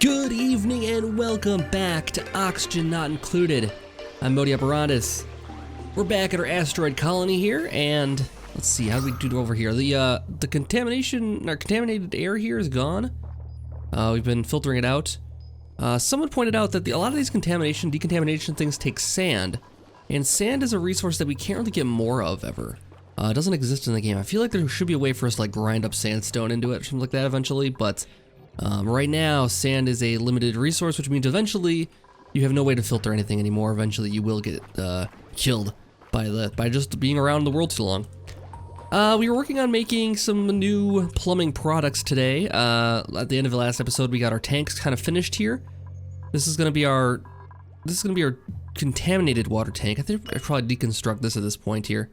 Good evening and welcome back to Oxygen Not Included. I'm Modi Operandus. We're back at our asteroid colony here, and let's see, how do we do over here? The contamination, our contaminated air here is gone. We've been filtering it out. Someone pointed out that a lot of these decontamination things take sand, and sand is a resource that we can't really get more of ever. It doesn't exist in the game. I feel like there should be a way for us to like grind up sandstone into it or something like that eventually, but right now sand is a limited resource, which means eventually you have no way to filter anything anymore. Eventually you will get killed by just being around the world too long. We were working on making some new plumbing products today. At the end of the last episode, we got our tanks kind of finished here. This is gonna be our contaminated water tank. I think I'd probably deconstruct this at this point here,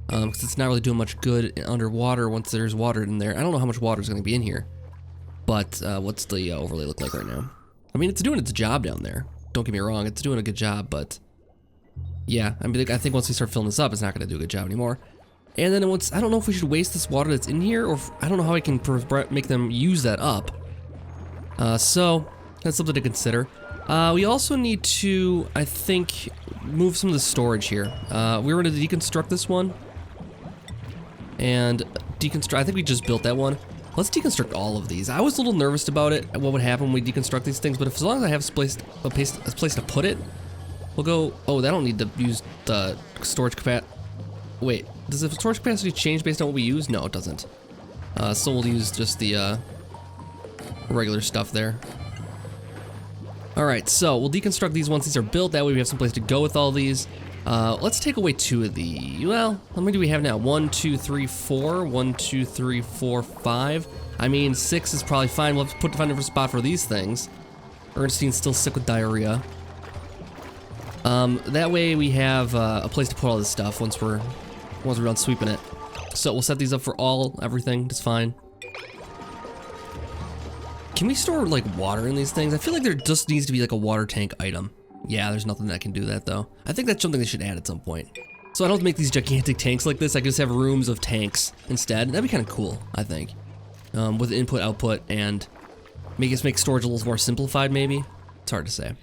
because it's not really doing much good underwater once there's water in there. I don't know how much water is gonna be in here, but what's the overlay look like right now? I mean, it's doing its job down there. Don't get me wrong, it's doing a good job, but yeah, I mean, I think once we start filling this up, it's not gonna do a good job anymore. And then I don't know if we should waste this water that's in here, or I don't know how I can make them use that up. So that's something to consider. We also need to, I think, move some of the storage here. We were going to deconstruct this one. And I think we just built that one. Let's deconstruct all of these. I was a little nervous about it, what would happen when we deconstruct these things, but as long as I have a place to put it, we'll go, oh, I don't need to use the storage capacity. Wait, does the storage capacity change based on what we use? No, it doesn't. So we'll use just the regular stuff there. Alright, so we'll deconstruct these once these are built. That way we have some place to go with all these. Let's take away 2 of the, well, how many do we have now? 1, 2, 3, 4. 1, 2, 3, 4, 5. I mean, 6 is probably fine. We'll have to find a different spot for these things. Ernestine's still sick with diarrhea. That way we have a place to put all this stuff once we're done sweeping it. So we'll set these up for everything, that's fine. Can we store like water in these things? I feel like there just needs to be like a water tank item. Yeah, there's nothing that can do that though. I think that's something they should add at some point. So I don't have to make these gigantic tanks like this, I can just have rooms of tanks instead. That'd be kind of cool, I think. With input, output, and make storage a little more simplified maybe. It's hard to say.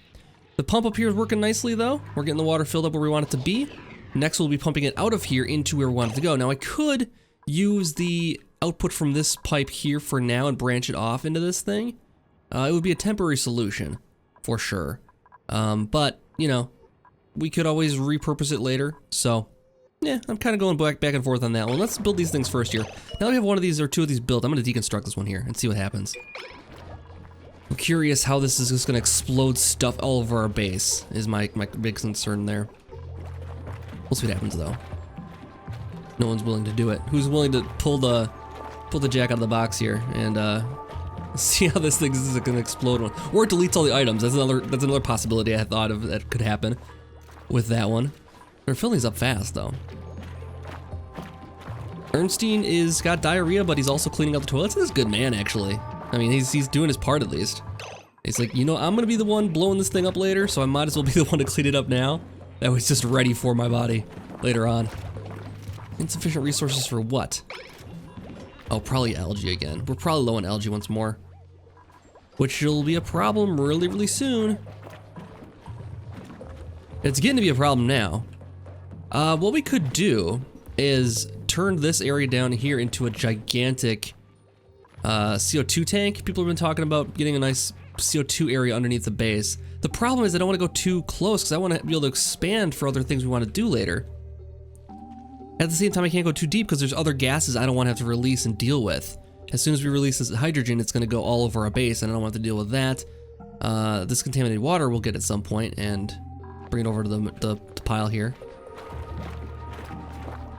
The pump up here is working nicely though. We're getting the water filled up where we want it to be. Next we'll be pumping it out of here into where we want it to go. Now I could use the output from this pipe here for now and branch it off into this thing. It would be a temporary solution, for sure. But, you know, we could always repurpose it later. So, yeah, I'm kind of going back and forth on that one. Let's build these things first here. Now that we have one of these or 2 of these built, I'm going to deconstruct this one here and see what happens. I'm curious how this is just going to explode stuff all over our base, is my big concern there. We'll see what happens though. No one's willing to do it. Who's willing to pull the jack out of the box here and see how this thing is gonna explode? Or it deletes all the items. That's another possibility I thought of that could happen with that one. They're filling these up fast though. Ernstine got diarrhea, but he's also cleaning out the toilets. He's a good man actually. I mean, he's doing his part at least. He's like, you know, I'm gonna be the one blowing this thing up later, so I might as well be the one to clean it up now. That was just ready for my body later on. Insufficient resources for what? Oh, probably algae again. We're probably low on algae once more, which will be a problem really, really soon. It's getting to be a problem now. What we could do is turn this area down here into a gigantic CO2 tank. People have been talking about getting a nice CO2 area underneath the base. The problem is I don't want to go too close because I want to be able to expand for other things we want to do later. At the same time, I can't go too deep because there's other gases I don't want to have to release and deal with. As soon as we release this hydrogen, it's going to go all over our base, and I don't want to deal with that. This contaminated water we'll get at some point and bring it over to the pile here.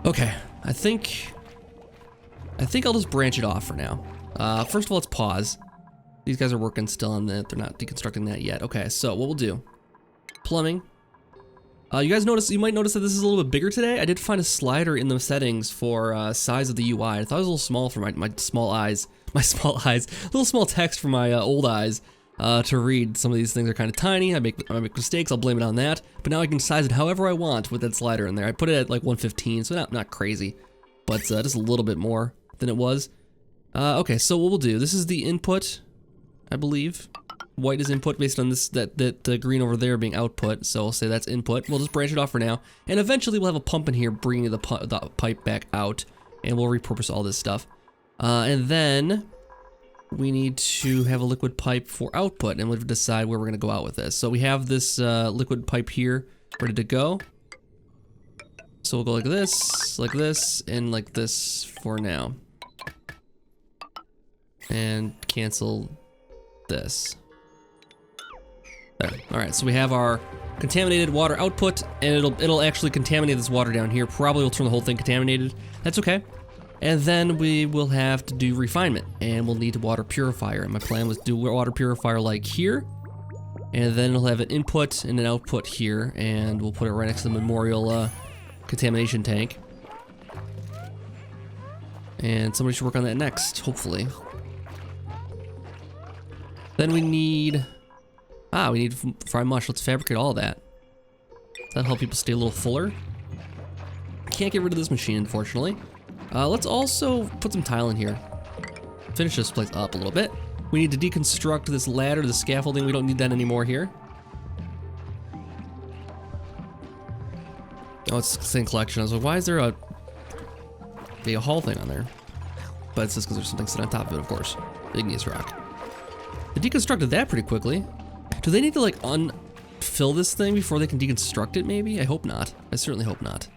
Okay, I think I'll just branch it off for now. First of all, let's pause. These guys are working still on that. They're not deconstructing that yet. Okay, so what we'll do, plumbing. You might notice that this is a little bit bigger today. I did find a slider in the settings for size of the UI. I thought it was a little small for my small eyes. My small eyes. A little small text for my old eyes to read. Some of these things are kind of tiny. I make mistakes, I'll blame it on that. But now I can size it however I want with that slider in there. I put it at like 115, so not crazy. But just a little bit more than it was. Okay, so what we'll do, this is the input, I believe. white is input based on this, that green over there being output. So we'll say that's input. We'll just branch it off for now. And eventually we'll have a pump in here bringing the pipe back out. And we'll repurpose all this stuff. And then we need to have a liquid pipe for output. And we'll decide where we're going to go out with this. So we have this liquid pipe here ready to go. So we'll go like this, and like this for now. And cancel this. There. All right, so we have our contaminated water output, and it'll actually contaminate this water down here. Probably will turn the whole thing contaminated. That's okay. And then we will have to do refinement, and we'll need a water purifier. And my plan was to do a water purifier like here, and then it'll have an input and an output here, and we'll put it right next to the memorial contamination tank. And somebody should work on that next, hopefully. Then we need fried mush. Let's fabricate all of that. That'll help people stay a little fuller. Can't get rid of this machine, unfortunately. Let's also put some tile in here. Finish this place up a little bit. We need to deconstruct this ladder, the scaffolding. We don't need that anymore here. Oh, it's the same collection. I was like, why is there a hall thing on there? But it's just because there's something sitting on top of it, of course. Igneous rock. They deconstructed that pretty quickly. Do they need to like unfill this thing before they can deconstruct it maybe? I hope not. I certainly hope not.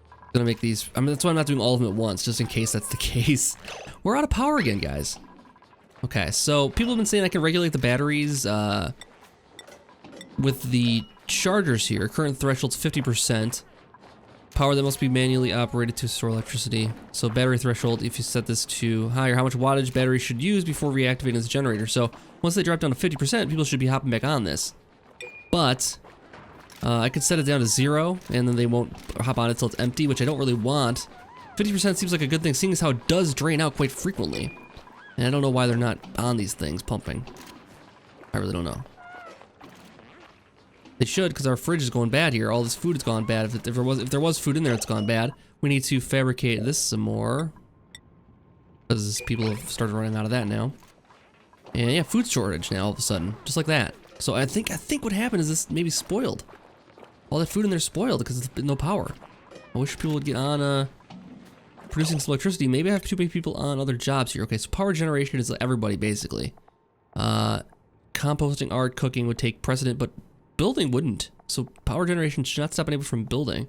I'm gonna make these, I mean, that's why I'm not doing all of them at once, just in case that's the case. We're out of power again, guys. Okay, so people have been saying I can regulate the batteries with the chargers here. Current threshold's 50%. Power that must be manually operated to store electricity. So battery threshold, if you set this to higher, how much wattage battery should use before reactivating this generator. So once they drop down to 50%, people should be hopping back on this. But I could set it down to 0, and then they won't hop on it until it's empty, which I don't really want. 50% seems like a good thing, seeing as how it does drain out quite frequently. And I don't know why they're not on these things pumping. I really don't know. They should, because our fridge is going bad here. All this food has gone bad. If there was food in there, it's gone bad. We need to fabricate this some more, because people have started running out of that now. And yeah, food shortage now all of a sudden, just like that. So I think what happened is this maybe spoiled. All that food in there spoiled because there's no power. I wish people would get on producing some electricity. Maybe I have too many people on other jobs here. Okay, so power generation is everybody basically. Composting, art, cooking would take precedent, but building wouldn't. So power generation should not stop anyone from building.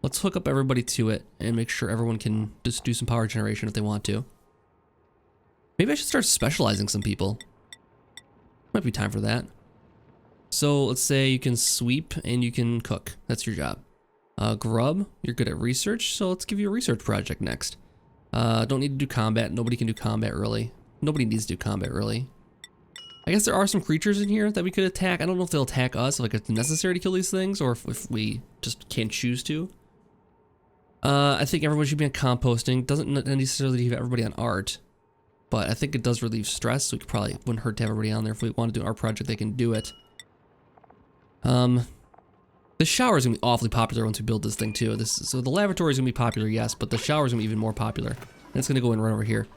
Let's hook up everybody to it and make sure everyone can just do some power generation if they want to. Maybe I should start specializing some people. Might be time for that. So let's say you can sweep and you can cook. That's your job. Grub, you're good at research, so let's give you a research project next. Don't need to do combat. Nobody can do combat really. Nobody needs to do combat really. I guess there are some creatures in here that we could attack. I don't know if they'll attack us, like it's necessary to kill these things, or if we just can't choose to. I think everyone should be on composting. Doesn't necessarily leave everybody on art, but I think it does relieve stress, so it probably wouldn't hurt to have everybody on there. If we want to do an art project, they can do it. The shower is gonna be awfully popular once we build this thing too. So the lavatory is gonna be popular, yes, but the shower is gonna be even more popular. And it's gonna go in right over here.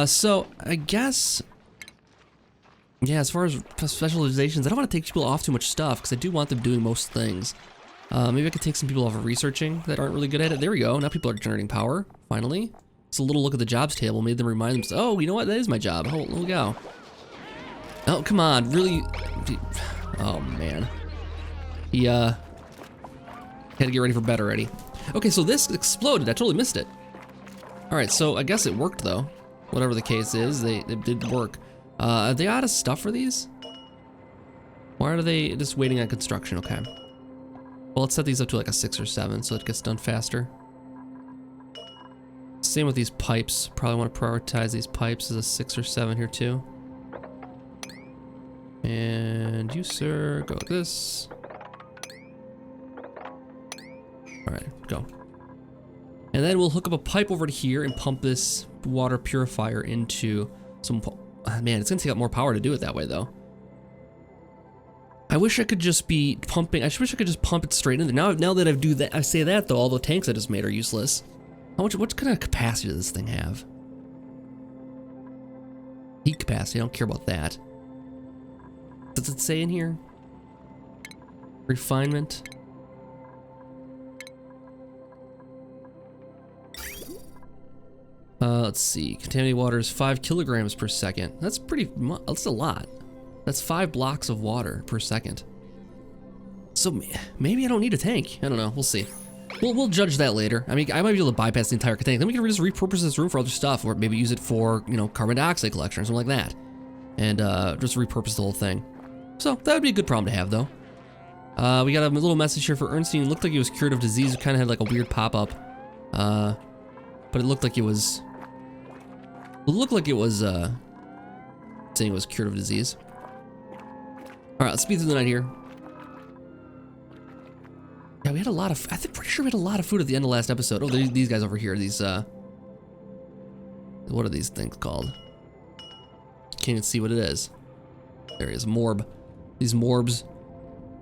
So I guess, yeah, as far as specializations, I don't want to take people off too much stuff because I do want them doing most things. Maybe I could take some people off of researching that aren't really good at it. There we go. Now people are generating power, finally. It's a little look at the jobs table, made them remind themselves, oh, you know what? That is my job. Oh, there we go. Oh, come on. Really? Oh, man. He, had to get ready for bed already. Okay, so this exploded. I totally missed it. All right, so I guess it worked, though. Whatever the case is, it did work. Are they out of stuff for these? Why are they just waiting on construction? Okay. Well, let's set these up to like a 6 or 7 so it gets done faster. Same with these pipes. Probably want to prioritize these pipes as a 6 or 7 here too. And you, sir, go like this. All right, go. And then we'll hook up a pipe over to here and pump this water purifier into some... man, it's gonna take up more power to do it that way though. I wish I could just be pumping. I wish I could just pump it straight in there. Now that I say that though, all the tanks I just made are useless. What kind of capacity does this thing have? Heat capacity, I don't care about that. Does it say in here? Refinement. Let's see. Contaminated water is 5 kilograms per second. That's pretty much, that's a lot. That's 5 blocks of water per second. So maybe I don't need a tank. I don't know. We'll see. We'll judge that later. I mean, I might be able to bypass the entire tank. Then we can just repurpose this room for other stuff, or maybe use it for, you know, carbon dioxide collection or something like that. And just repurpose the whole thing. So that would be a good problem to have, though. We got a little message here for Ernstine. It looked like he was cured of disease. It kind of had like a weird pop-up. But it looked like it was... saying it was cured of disease. Alright, let's speed through the night here. Yeah, we had a lot of... pretty sure we had a lot of food at the end of last episode. Oh, these guys over here. These, what are these things called? Can't even see what it is. There he is, Morb. These Morbs.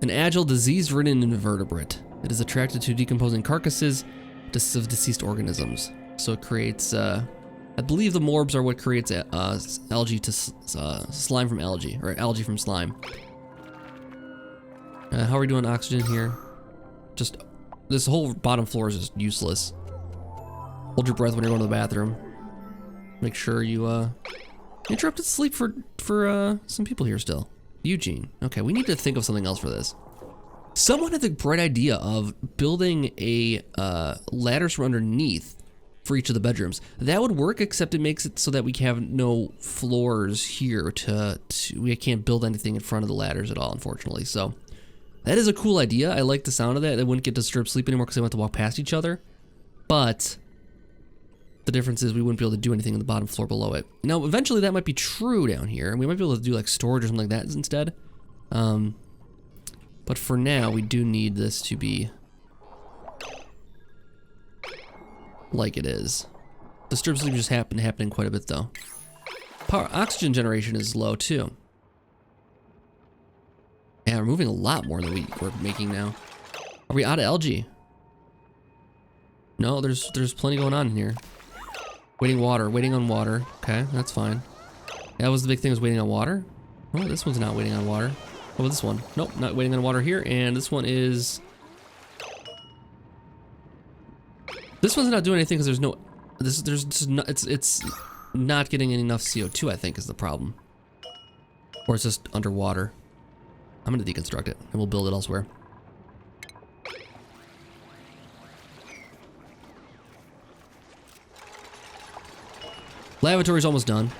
An agile, disease-ridden invertebrate. It is attracted to decomposing carcasses of deceased organisms. So it creates, I believe the Morbs are what creates algae to slime from algae, or algae from slime. How are we doing oxygen here? Just, this whole bottom floor is just useless. Hold your breath when you're going to the bathroom. Make sure you, interrupted sleep for some people here still. Eugene. Okay, we need to think of something else for this. Someone had the bright idea of building a ladders from underneath for each of the bedrooms. That would work, except it makes it so that we have no floors here we can't build anything in front of the ladders at all, unfortunately. So that is a cool idea. I like the sound of that. They wouldn't get disturbed sleep anymore because they want to walk past each other. But the difference is we wouldn't be able to do anything in the bottom floor below it. Now, eventually that might be true down here. We might be able to do like storage or something like that instead. But for now, we do need this to be like it is. Disturbed sleep just happening quite a bit though. Oxygen generation is low too. Yeah, we're moving a lot more than we're making now. Are we out of algae? No, there's plenty going on in here. Waiting on water. Okay, that's fine. That was the big thing, was waiting on water. Oh, this one's not waiting on water. What about this one? Nope, not waiting on water here. And this one is... This one's not doing anything because there's no... It's not getting enough CO2, I think, is the problem. Or it's just underwater. I'm gonna deconstruct it and we'll build it elsewhere. Lavatory's almost done.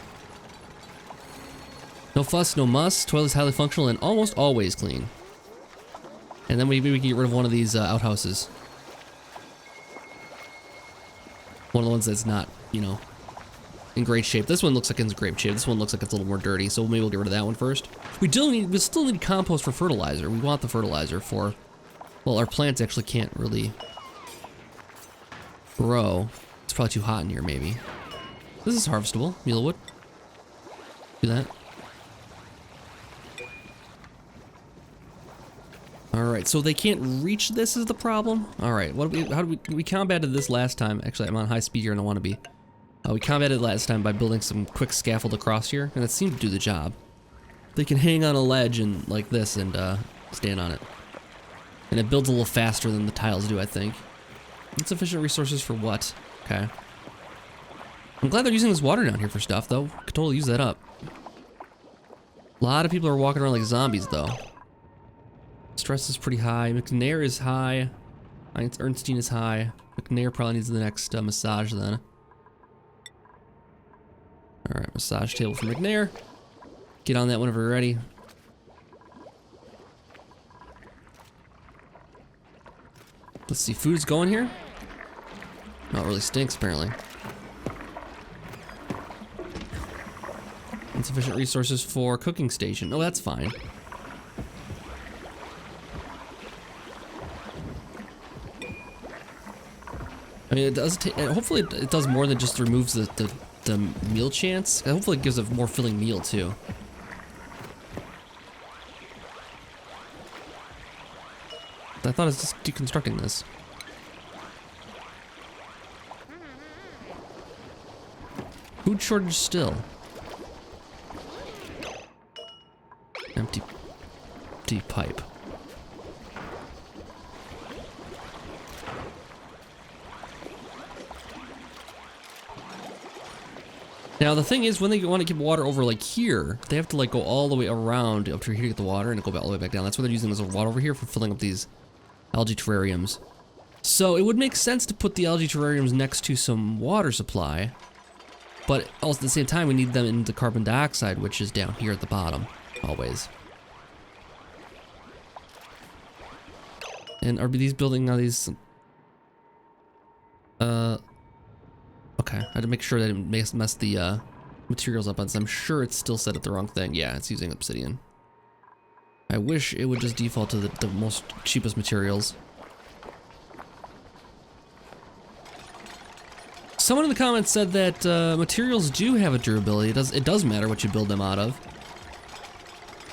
No fuss, no muss. Toilet's highly functional and almost always clean. And then maybe we can get rid of one of these outhouses. One of the ones that's not, you know, in great shape. This one looks like it's in great shape. This one looks like it's a little more dirty, so maybe we'll get rid of that one first. We still need compost for fertilizer. We want the fertilizer for... Well, our plants actually can't really grow. It's probably too hot in here, maybe. This is harvestable, mealwood. Do that. Alright, so they can't reach this is the problem? Alright, how do we combated this last time. Actually, I'm on high speed here and I want to be. We combated last time by building some quick scaffold across here, and it seemed to do the job. They can hang on a ledge and like this and stand on it. And it builds a little faster than the tiles do, I think. Insufficient resources for what? Okay. I'm glad they're using this water down here for stuff, though. Could totally use that up. A lot of people are walking around like zombies, though. Stress is pretty high. McNair is high. Ernstine is high. McNair probably needs the next massage, then. Alright, massage table for McNair. Get on that whenever you're ready. Let's see, food's going here? Not really stinks, apparently. Insufficient resources for cooking station. Oh, that's fine. I mean, it does. Hopefully, it does more than just removes the meal chance. Hopefully, it gives a more filling meal too. I thought it was just deconstructing this. Food shortage still. Empty pipe. Now the thing is, when they want to get water over like here, they have to like go all the way around up to here to get the water and go all the way back down. That's why they're using this water over here for filling up these algae terrariums. So it would make sense to put the algae terrariums next to some water supply, but also at the same time we need them in the carbon dioxide, which is down here at the bottom, always. And are these building now these? Okay, I had to make sure that I didn't mess the materials up on this. I'm sure it's still set at the wrong thing. Yeah, it's using obsidian. I wish it would just default to the most cheapest materials. Someone in the comments said that materials do have a durability. It does matter what you build them out of.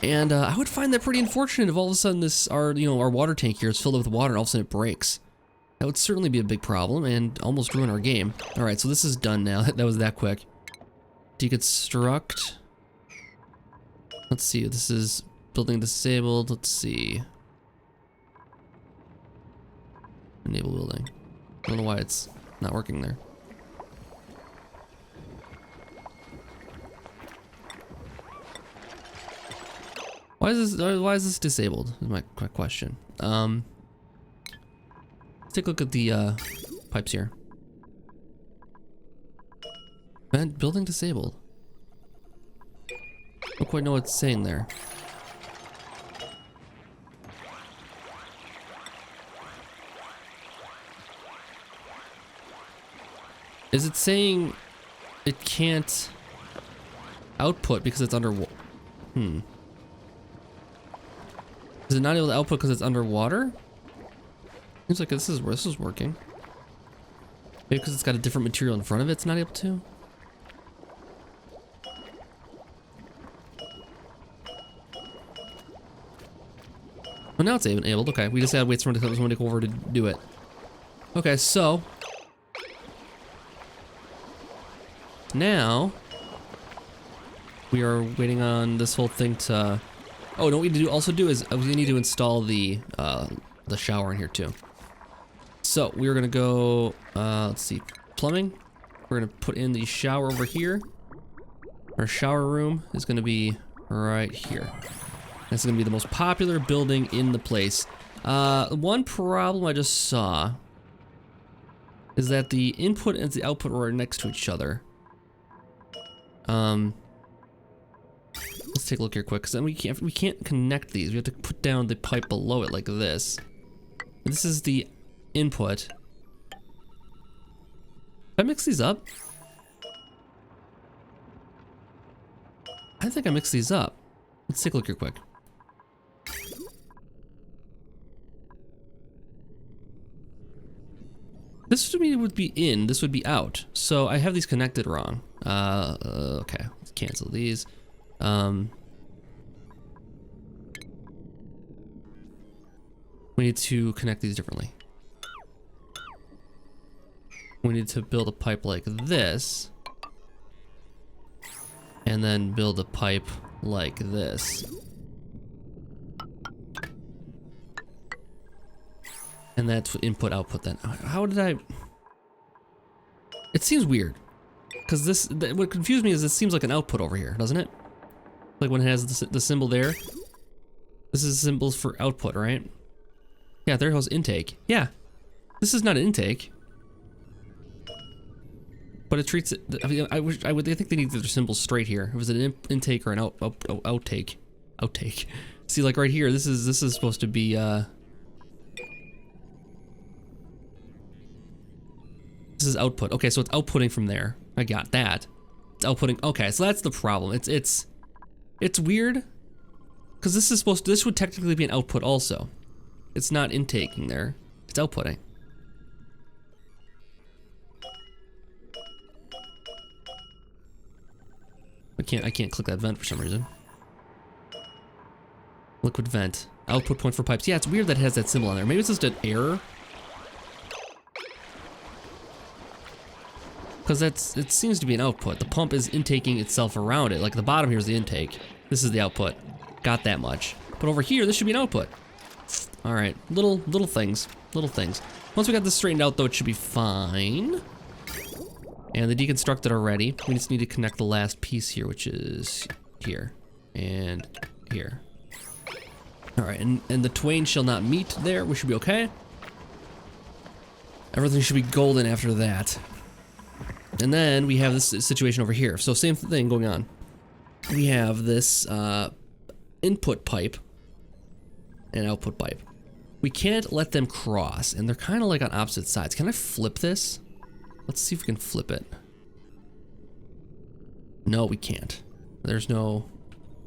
And I would find that pretty unfortunate if all of a sudden our water tank here is filled with water and all of a sudden it breaks. That would certainly be a big problem and almost ruin our game. All right, so this is done now. That was that quick. Deconstruct. Let's see, this is building disabled. Let's see. Enable building. I don't know why it's not working there. Why is this disabled? Is my question. Let's take a look at the pipes here. Vent building disabled. Don't quite know what it's saying there. Is it saying it can't output because it's under? Is it not able to output because it's underwater? Seems like this is working. Maybe because it's got a different material in front of it, it's not able to. Well, now it's enabled. Okay, we just gotta wait for someone to go over to do it. Okay, so now we are waiting on this whole thing to. Oh, no, what we need to also do is we need to install the shower in here too. So we're gonna go, let's see, plumbing. We're gonna put in the shower over here. Our shower room is gonna be right here. This is gonna be the most popular building in the place. One problem I just saw is that the input and the output are next to each other. Let's take a look here quick, because then we can't connect these. We have to put down the pipe below it like this. This is the input. Did I mix these up? I think I mixed these up. Let's take a look here quick. This to me would be in, this would be out. So I have these connected wrong. Okay, let's cancel these. We need to connect these differently. We need to build a pipe like this, and then build a pipe like this. And that's input output then. How did I? It seems weird. Because what confused me is this seems like an output over here, doesn't it? Like when it has the symbol there. This is symbols for output, right? Yeah, there goes intake. Yeah, this is not an intake. But it treats it, I mean, I think they need their symbols straight here. If it was an intake or an outtake. Outtake. See, like right here, this is supposed to be, this is output. Okay, so it's outputting from there. I got that. It's outputting. Okay, so that's the problem. It's weird because this would technically be an output also. It's not intaking there. It's outputting. I can't click that vent for some reason. Liquid vent. Output point for pipes. Yeah, it's weird that it has that symbol on there. Maybe it's just an error. Because it seems to be an output. The pump is intaking itself around it. Like the bottom here is the intake. This is the output. Got that much. But over here, this should be an output. All right, little things, little things. Once we got this straightened out though, it should be fine. And they deconstructed already. We just need to connect the last piece here, which is here and here. All right, and the twain shall not meet there. We should be okay. Everything should be golden after that. And then we have this situation over here. So same thing going on. We have this input pipe and output pipe. We can't let them cross, and they're kind of like on opposite sides. Can I flip this? Let's see if we can flip it. No, we can't. There's no...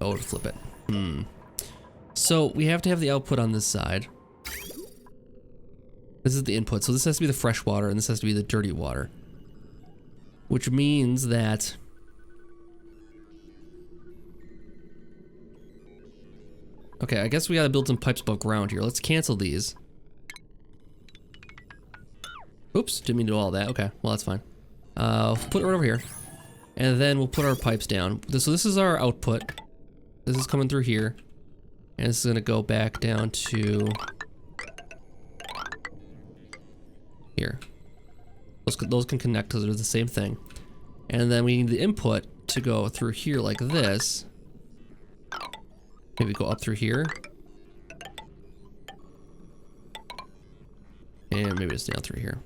Oh, to flip it. So we have to have the output on this side. This is the input, so this has to be the fresh water, and this has to be the dirty water. Which means that... Okay, I guess we gotta build some pipes above ground here. Let's cancel these. Oops, didn't mean to do all that. Okay, well that's fine. We'll put it right over here. And then we'll put our pipes down. So this is our output. This is coming through here. And this is gonna go back down to... here. Those can connect because they're the same thing. And then we need the input to go through here like this. Maybe go up through here. And maybe it's down through here.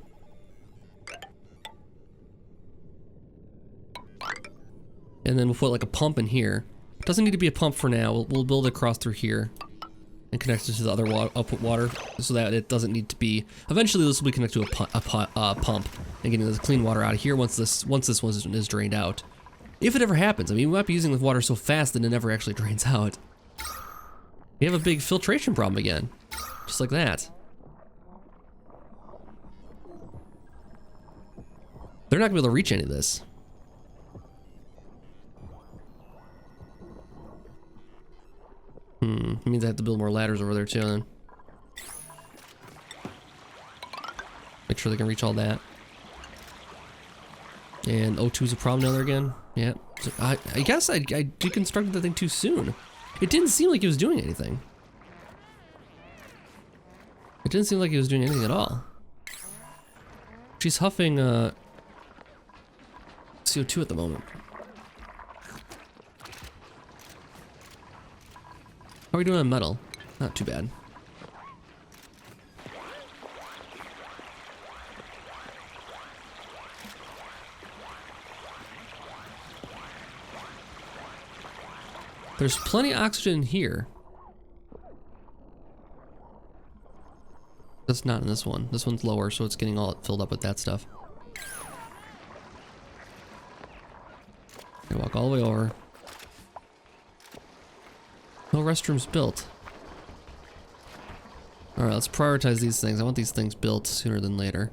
And then we'll put like a pump in here. Doesn't need to be a pump for now. We'll build it across through here and connect it to the other output water so that it doesn't need to be... Eventually this will be connected to a pump and getting this clean water out of here once this one is drained out. If it ever happens. I mean, we might be using the water so fast that it never actually drains out. We have a big filtration problem again. Just like that. They're not gonna be able to reach any of this. It means I have to build more ladders over there too then. Make sure they can reach all that. And O2 is a problem down there again. Yeah. So I guess I deconstructed the thing too soon. It didn't seem like it was doing anything. It didn't seem like it was doing anything at all. She's huffing CO2 at the moment. How are we doing on metal? Not too bad. There's plenty of oxygen here. That's not in this one. This one's lower, so it's getting all filled up with that stuff. I walk all the way over. No restrooms built. Alright, let's prioritize these things. I want these things built sooner than later.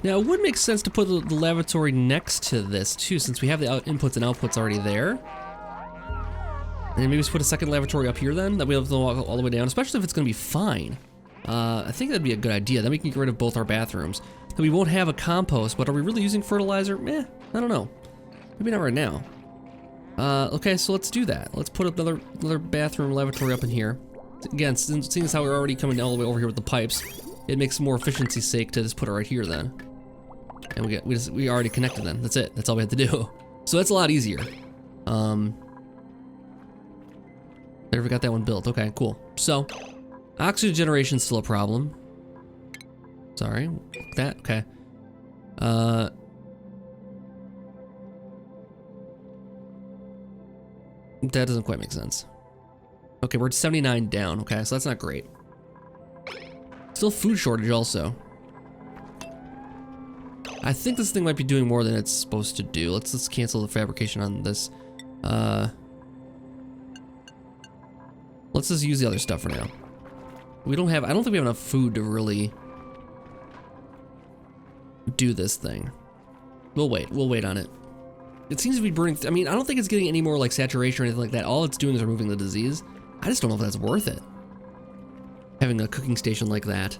Now, it would make sense to put the lavatory next to this, too, since we have the inputs and outputs already there. And then maybe just put a second lavatory up here, then? That we have to walk all the way down, especially if it's going to be fine. I think that'd be a good idea. Then we can get rid of both our bathrooms. Then we won't have a compost, but are we really using fertilizer? I don't know. Maybe not right now. Okay, so let's do that. Let's put another bathroom lavatory up in here. Again, seeing as how we're already coming all the way over here with the pipes, it makes more efficiency's sake to just put it right here then. And we already connected then. That's it. That's all we had to do. So that's a lot easier. There, we got that one built. Okay, cool. So, oxygen generation's still a problem. Sorry, that, okay. That doesn't quite make sense. Okay, we're at 79 down, okay, so that's not great. Still food shortage also. I think this thing might be doing more than it's supposed to do. Let's cancel the fabrication on this. Let's just use the other stuff for now. I don't think we have enough food to really do this thing. We'll wait on it. It seems to be burning, I mean, I don't think it's getting any more like saturation or anything like that. All it's doing is removing the disease. I just don't know if that's worth it. Having a cooking station like that.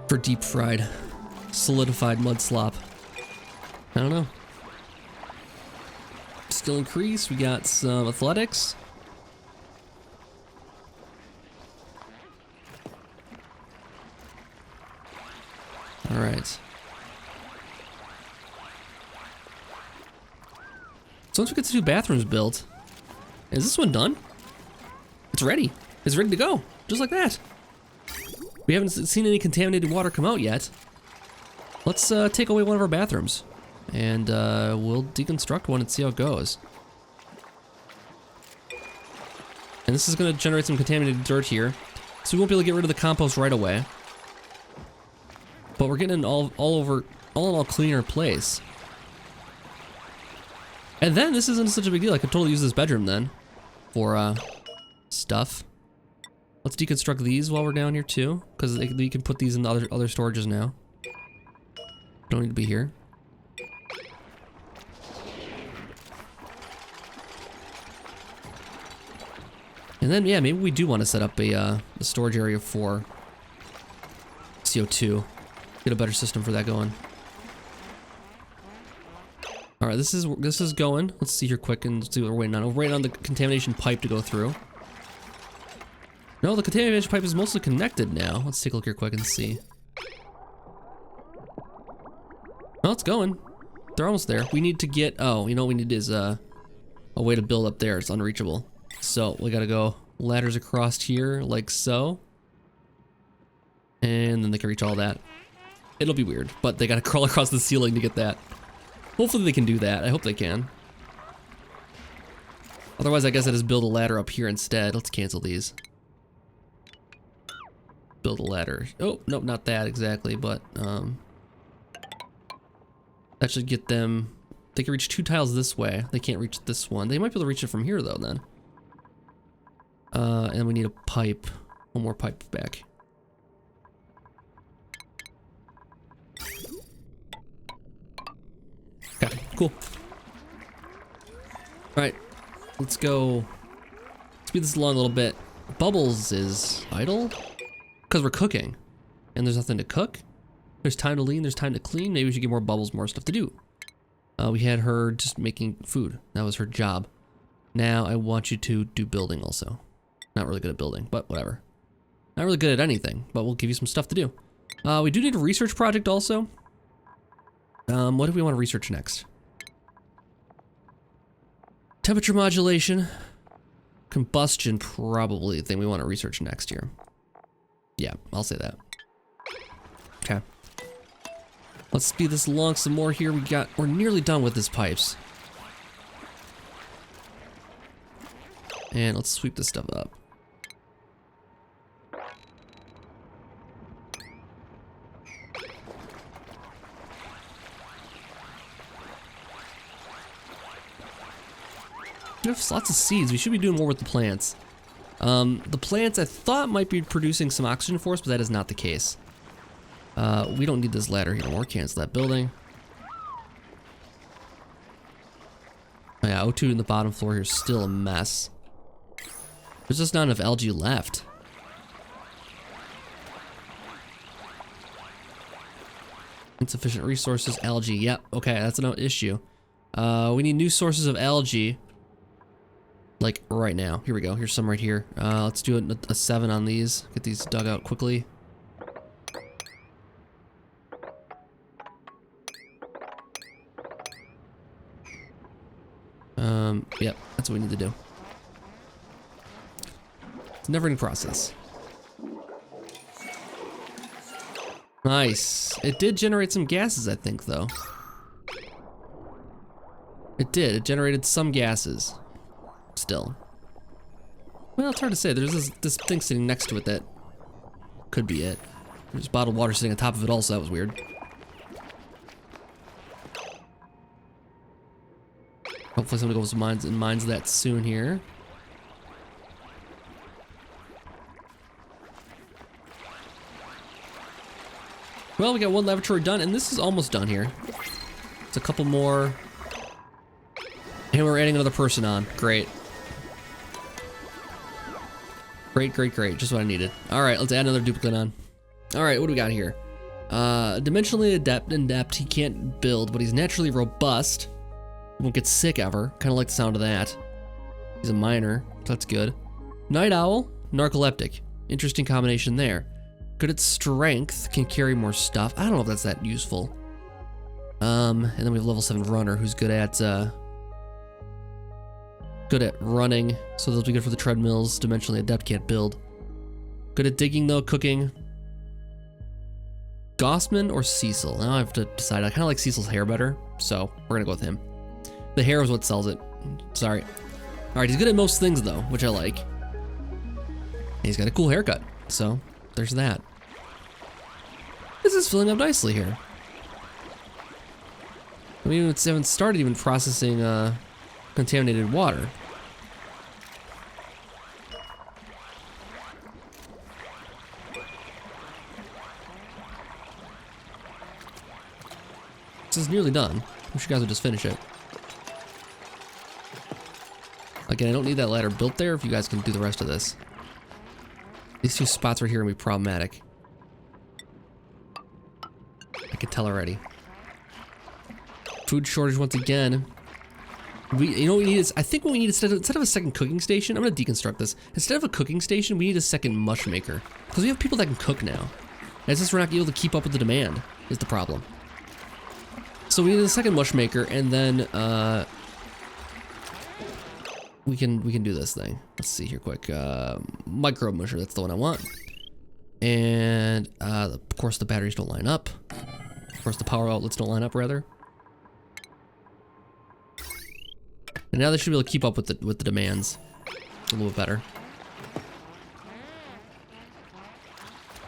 for deep fried, solidified mud slop. I don't know. Skill increase. We got some athletics. All right. So once we get the 2 bathrooms built, is this one done? It's ready. It's ready to go, just like that. We haven't seen any contaminated water come out yet. Let's take away one of our bathrooms, and we'll deconstruct one and see how it goes. And this is going to generate some contaminated dirt here, so we won't be able to get rid of the compost right away. But we're getting an all in all cleaner place. And then this isn't such a big deal. I could totally use this bedroom then for stuff. Let's deconstruct these while we're down here too, because we can put these in the other storages now. Don't need to be here. And then yeah, maybe we do want to set up a storage area for CO2. Get a better system for that going. All right, this is going. Let's see here quick and see what we're waiting on. We're waiting on the contamination pipe to go through. No, the contamination pipe is mostly connected now. Let's take a look here quick and see. Oh, it's going. They're almost there. We need to get, oh, you know what we need is a way to build up there. It's unreachable. So we gotta go ladders across here like so. And then they can reach all that. It'll be weird, but they gotta crawl across the ceiling to get that. Hopefully they can do that. I hope they can. Otherwise, I guess I just build a ladder up here instead. Let's cancel these. Build a ladder. Oh, nope, not that exactly, but that should get them. They can reach 2 tiles this way. They can't reach this one. They might be able to reach it from here though then. And we need a pipe. One more pipe back. Okay, cool. Alright, let's go speed this along a little bit. Bubbles is idle because we're cooking and there's nothing to cook. There's time to lean, there's time to clean. Maybe we should get more Bubbles, more stuff to do. We had her just making food. That was her job. Now I want you to do building also. Not really good at building, but whatever. Not really good at anything, but we'll give you some stuff to do. We do need a research project also. What do we want to research next? Temperature modulation. Combustion, probably the thing we want to research next year. Yeah, I'll say that. Okay. Let's speed this along some more here. We're nearly done with these pipes. And let's sweep this stuff up. There's lots of seeds. We should be doing more with the plants. The plants I thought might be producing some oxygen for us, but that is not the case. We don't need this ladder here anymore. Cancel that building. Oh yeah, O2 in the bottom floor here is still a mess. There's just not enough algae left. Insufficient resources, algae. Yep, okay, that's an issue. We need new sources of algae. Like right now. Here we go. Here's some right here. Let's do a 7 on these. Get these dug out quickly. Yep, that's what we need to do. It's a never-ending process. Nice. It did generate some gases, I think, though. It did. It generated some gases. Still. Well, it's hard to say. There's this thing sitting next to it that could be it. There's bottled water sitting on top of it also. That was weird. Hopefully somebody goes and mines that soon here. Well, we got one lavatory done, and this is almost done here. It's a couple more. And we're adding another person on. Great. Great, great, great. Just what I needed. All right, let's add another duplicate on. All right, what do we got here? Dimensionally adept. He can't build, but he's naturally robust. He won't get sick ever. Kind of like the sound of that. He's a miner, so that's good. Night owl, narcoleptic. Interesting combination there. Good at strength, can carry more stuff. I don't know if that's that useful. And then we have level 7 runner, who's good at running, so they'll be good for the treadmills. Dimensionally adept, can't build. Good at digging though, cooking. Gossman or Cecil? Now I have to decide. I kind of like Cecil's hair better, so we're gonna go with him. The hair is what sells it. Sorry. All right, he's good at most things though, which I like. And he's got a cool haircut, so there's that. This is filling up nicely here. I mean, we haven't started even processing contaminated water. This is nearly done. I wish you guys would just finish it. Again, I don't need that ladder built there if you guys can do the rest of this. These 2 spots right here are gonna be problematic. I can tell already. Food shortage once again. You know what we need is, I think what we need instead of a second cooking station, I'm gonna deconstruct this. Instead of a cooking station, we need a second mush maker. Because we have people that can cook now. And it's just we're not able to keep up with the demand, is the problem. So we need a second mush maker, and then we can do this thing. Let's see here quick. Micro musher, that's the one I want. And of course the batteries don't line up. Of course the power outlets don't line up, rather. And now they should be able to keep up with the demands a little bit better.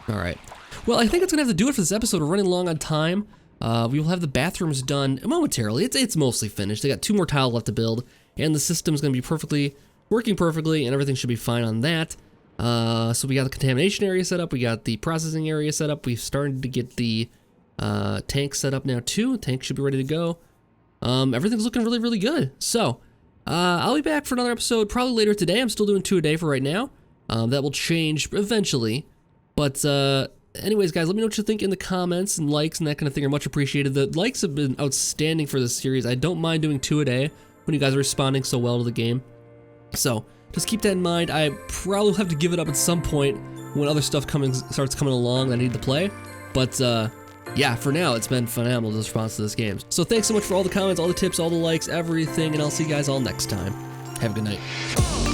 All right. Well, I think that's gonna have to do it for this episode. We're running long on time. We will have the bathrooms done momentarily. It's mostly finished. They got 2 more tiles left to build, and the system's gonna be working perfectly, and everything should be fine on that. So we got the contamination area set up. We got the processing area set up. We've started to get the tank set up now too. The tank should be ready to go. Everything's looking really, really good. So I'll be back for another episode probably later today. I'm still doing 2 a day for right now. That will change eventually. But anyways, guys, let me know what you think in the comments, and likes and that kind of thing are much appreciated. The likes have been outstanding for this series. I don't mind doing 2 a day when you guys are responding so well to the game. So just keep that in mind. I probably have to give it up at some point when other stuff starts coming along that I need to play. But yeah, for now, it's been phenomenal, the response to this game. So thanks so much for all the comments, all the tips, all the likes, everything, and I'll see you guys all next time. Have a good night.